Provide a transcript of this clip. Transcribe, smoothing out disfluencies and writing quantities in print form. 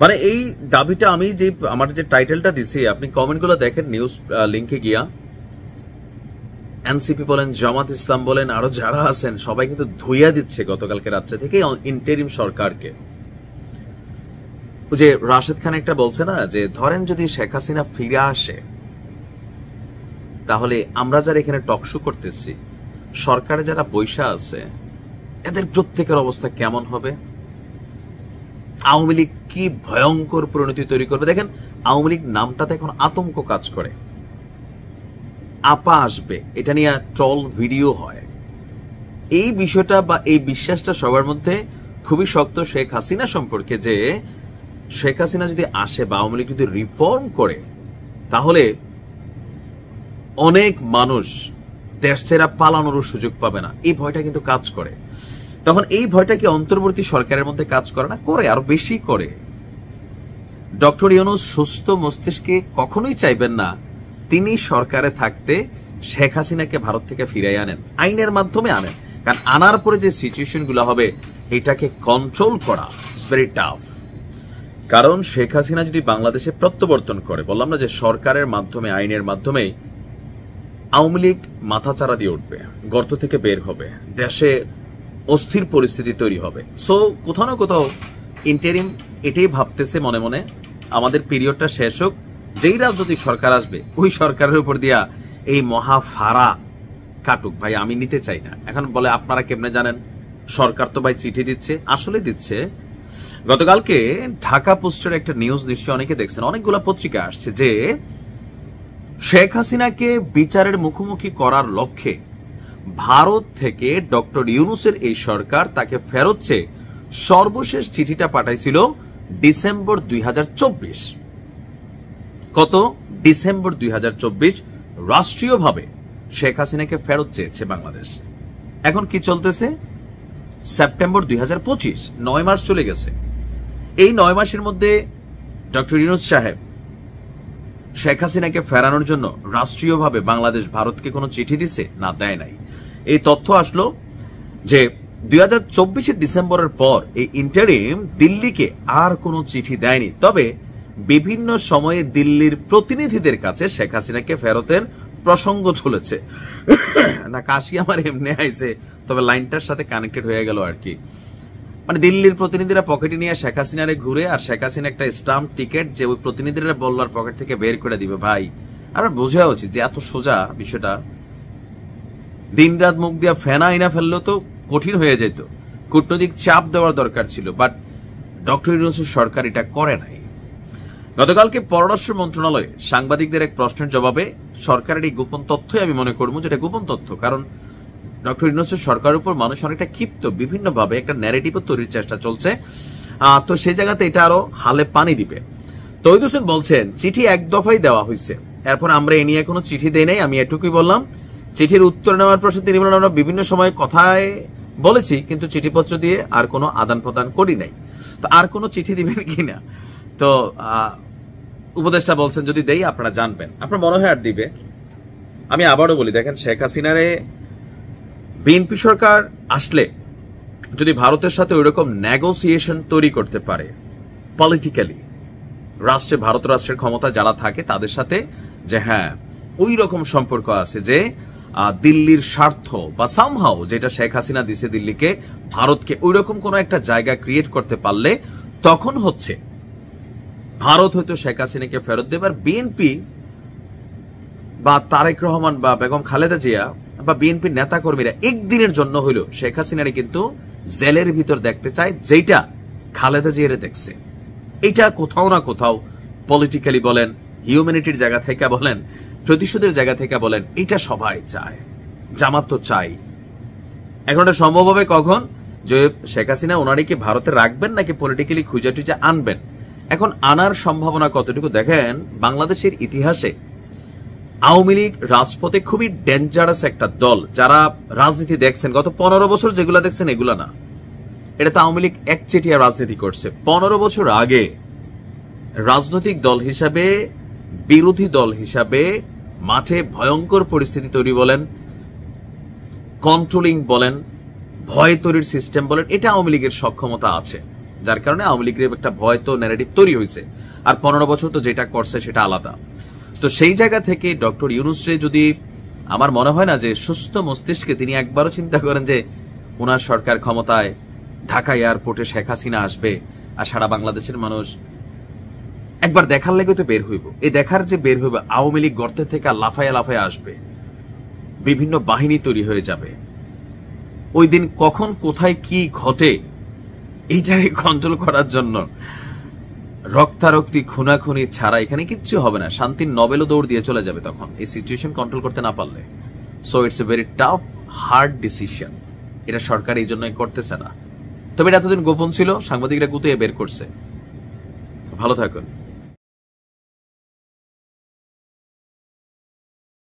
মানে এই দাবিটা আমি যে আমার যে টাইটেলটা দিছি, আপনি কমেন্টগুলো দেখেন নিউজ লিংকে গিয়া, এনসিপি বলেন, জামাত ইসলাম বলেন, আরো যারা আছেন সবাই কিন্তু ধুইয়া দিচ্ছে গতকালকে রাত্রে থেকে ইন্টারিম সরকারকে। যে রাশেদ খান একটা বলছে না, যে ধরেন যদি শেখ হাসিনা ফিরে আসে, তাহলে আমরা যারা এখানে টকশো করতেছি, সরকারে যারা বৈশা আছে, এদের প্রত্যেকের অবস্থা কেমন হবে? আওয়ামী লীগ কি ভয়ঙ্কর পরিণতি তৈরি করবে। দেখেন, আওয়ামী লীগ নামটাতে এখন আতঙ্ক কাজ করে। আপা আসবে, এটা নিয়ে ট্রল ভিডিও হয়। এই বিষয়টা বা এই বিশ্বাসটা সবার মধ্যে খুবই শক্ত শেখ হাসিনা সম্পর্কে, যে শেখ হাসিনা যদি আসে বা আওয়ামী লীগ যদি রিফর্ম করে, তাহলে অনেক মানুষ দেশ ছেড়ে পালানোর সুযোগ পাবে না। এই ভয়টা কিন্তু কাজ করে। তখন এই ভয়টা কি অন্তর্বর্তী সরকারের মধ্যে কাজ করে না? করে, আরো বেশি করে। ডক্টর ইউনূস সুস্থ মস্তিষ্কে কখনোই চাইবেন না তিনি সরকারে থাকতে শেখ হাসিনাকে ভারত থেকে ফিরাই আনেন, আইনের মাধ্যমে আনেন। কারণ আনার পরে যে সিচুয়েশন গুলো হবে, এটাকে কন্ট্রোল করা ইজ ভেরি টাফ। কারণ শেখ হাসিনা যদি বাংলাদেশে প্রত্যাবর্তন করে, বললাম না যে সরকারের মাধ্যমে, আইনের মাধ্যমে, আওয়ামী লীগ মাথাচাড়া দিয়ে উঠবে, গর্ত থেকে বের হবে, দেশে অস্থির পরিস্থিতি তৈরি হবে। সো কোথাও না কোথাও ইন্টারিম এটাই ভাবতেছে মনে মনে, আমাদের পিরিয়ডটা শেষ হোক, যেই রাজনৈতিক সরকার আসবে ওই সরকারের উপর দিয়া এই মহা ফাড়া কাটুক। ভাই আমি নিতে চাই না। এখন বলে আপনারা কেমনে জানেন? সরকার তো ভাই চিঠি দিচ্ছে, আসলে দিচ্ছে। গতকালকে ঢাকা পোস্টের একটা নিউজ নিশ্চয় অনেকে দেখছেন, অনেকগুলো পত্রিকা আসছে যে শেখ হাসিনাকে বিচারের মুখোমুখি করার লক্ষ্যে ভারত থেকে ডক্টর ইউনূসের এই সরকার তাকে ফেরত চেয়ে সর্বশেষ চিঠিটা পাঠাইছিল ডিসেম্বর 2024। কত? ডিসেম্বর 2024 রাষ্ট্রীয়ভাবে শেখ হাসিনাকে ফেরত চেয়েছে বাংলাদেশ। এখন কি চলতেছে? সেপ্টেম্বর 2025, 9 মাস চলে গেছে। এই 9 মাসের মধ্যে ডক্টর ইউনূস সাহেব শেখ হাসিনাকে ফেরানোর জন্য রাষ্ট্রীয়ভাবে বাংলাদেশ ভারতকে কোনো চিঠি দিছে? না, দেয় নাই। এই তথ্য আসলো যে 2024 ডিসেম্বরের পর এই ইন্টারিম দিল্লিকে আর কোনো চিঠি দেয়নি। তবে বিভিন্ন সময়ে দিল্লির প্রতিনিধিদের কাছে শেখ হাসিনাকে ফেরতের প্রসঙ্গ তুলেছে। না, কাশি আমার এমনি আইছে, তবে লাইনটার সাথে কানেক্টেড হয়ে গেল আর কি। মানে দিল্লির প্রতিনিধিরা পকেটে নিয়ে শেখ হাসিনারে ঘুরে, আর শেখ হাসিনা একটা স্টাম্প টিকেট যে ওই প্রতিনিধিরা বললার পকেট থেকে বের করে দিবে। ভাই আমরা বোঝা উচিত যে এত সোজা বিষয়টা। দিন রাত মুখ দিয়া ফেনা আইনা ফেললেও তো কঠিন হয়ে যেত, কূটনৈতিক চাপ দেওয়ার দরকার ছিল। বাট ডক্টর ইউনূসের সরকার এটা করে নাই। গতকালকে পররাষ্ট্র মন্ত্রণালয়ে সাংবাদিকদের এক প্রশ্নের জবাবে সরকারের এই গোপন তথ্যই আমি মনে করবো যেটা গোপন তথ্য, কারণ ডক্টর ইউনূসের সরকারের উপর মানুষ অনেকটা ক্ষিপ্ত, বিভিন্নভাবে একটা ন্যারেটিভও তৈরির চেষ্টা চলছে। তো সেই জায়গাতে এটা আরো হালে পানি দিবে। তৌহিদ হোসেন বলছেন চিঠি এক দফাই দেওয়া হয়েছে, এরপর আমরা এ নিয়ে কোনো চিঠি দেই নাই। আমি এটুকুই বললাম। চিঠির উত্তর নেওয়ার প্রশ্নে তিনি বলেন আমরা বিভিন্ন সময় কথায় বলেছি, কিন্তু চিঠিপত্র দিয়ে আর কোনো আদান প্রদান করি নাই। তো আর কোনো চিঠি দিবেন কিনা? তো উপদেষ্টা বলছেন যদি দেই আপনারা জানবেন। আপনার মনে হয় আর দিবে? আমি আবারও বলি, দেখেন শেখ হাসিনারে বিএনপি সরকার আসলে যদি ভারতের সাথে ওইরকম নেগোসিয়েশন তৈরি করতে পারে পলিটিক্যালি, রাষ্ট্রে, ভারত রাষ্ট্রের ক্ষমতা যারা থাকে তাদের সাথে, যে হ্যাঁ ওই রকম সম্পর্ক আছে যে দিল্লির স্বার্থ বা সামহাও যেটা শেখ হাসিনা দিছে দিল্লিকে, ভারতকে ওইরকম কোন একটা জায়গা ক্রিয়েট করতে পারলে তখন হচ্ছে ভারত হয়তো শেখ হাসিনাকে ফেরত দেবে। আর বিএনপি বা তারেক রহমান বা বেগম খালেদা জিয়া বা বিএনপির নেতা কর্মীরা একদিনের জন্য হইলো শেখ হাসিনারে কিন্তু জেলের ভিতর দেখতে চায়, যেটা খালেদা জিয়ারে দেখছে। এটা কোথাও না কোথাও পলিটিক্যালি বলেন, হিউম্যানিটির জায়গা থেকে বলেন, প্রতিশোধের জায়গা থেকে বলেন, এটা সবাই চায়। জামাত তো চাই। এখন এটা সম্ভব হবে কখন? যে শেখ হাসিনা ওনারে কি ভারতে রাখবেন নাকি পলিটিক্যালি খুঁজে টুজে আনবেন? এখন আনার সম্ভাবনা কতটুকু? দেখেন বাংলাদেশের ইতিহাসে আওয়ামী লীগ রাজপথে খুবই ডেঞ্জারাস একটা দল। যারা রাজনীতি দেখছেন গত 15 বছর, যেগুলো দেখছেন এগুলা না, এটা তো আওয়ামী লীগ একচেটিয়া রাজনীতি করছে। 15 বছর আগে রাজনৈতিক দল হিসাবে, বিরোধী দল হিসাবে মাঠে ভয়ঙ্কর পরিস্থিতি তৈরি বলেন, কন্ট্রোলিং বলেন, ভয় তৈরির সিস্টেম বলেন, এটা আওয়ামী লীগের সক্ষমতা আছে। যার কারণে আওয়ামী লীগের একটা ভয় তো ন্যারেটিভ তৈরি হয়েছে। আর 15 বছর তো যেটা করছে সেটা আলাদা। তো সেই জায়গা থেকে ডক্টর ইউনূসরে যদি, আমার মনে হয় না যে সুস্থ মস্তিষ্কে তিনি একবারও চিন্তা করেন যে ওনার সরকার ক্ষমতায়, ঢাকা এয়ারপোর্টে শেখ হাসিনা আসবে আর সারা বাংলাদেশের মানুষ একবার দেখার লেগে তো বের হইব। এই দেখার যে বের হইব, আওয়ামী লীগ গর্তে থেকে লাফায়া লাফায়া আসবে, বিভিন্ন বাহিনী তৈরি হয়ে যাবে। ওই দিন কখন কোথায় কি ঘটে এইটাকে কন্ট্রোল করার জন্য রক্তারক্তি খুনাখুনি ছাড়া এখানে কিচ্ছু হবে না। শান্তির নোবেলও দৌড় দিয়ে চলে যাবে তখন, এই সিচুয়েশন কন্ট্রোল করতে না পারলে। So it's a very tough hard decision. এটা সরকার এই জন্যই করতেছে না। তবে এটা এতদিন গোপন ছিল, সাংবাদিকরা গুতিয়ে বের করছে। ভালো থাকুন।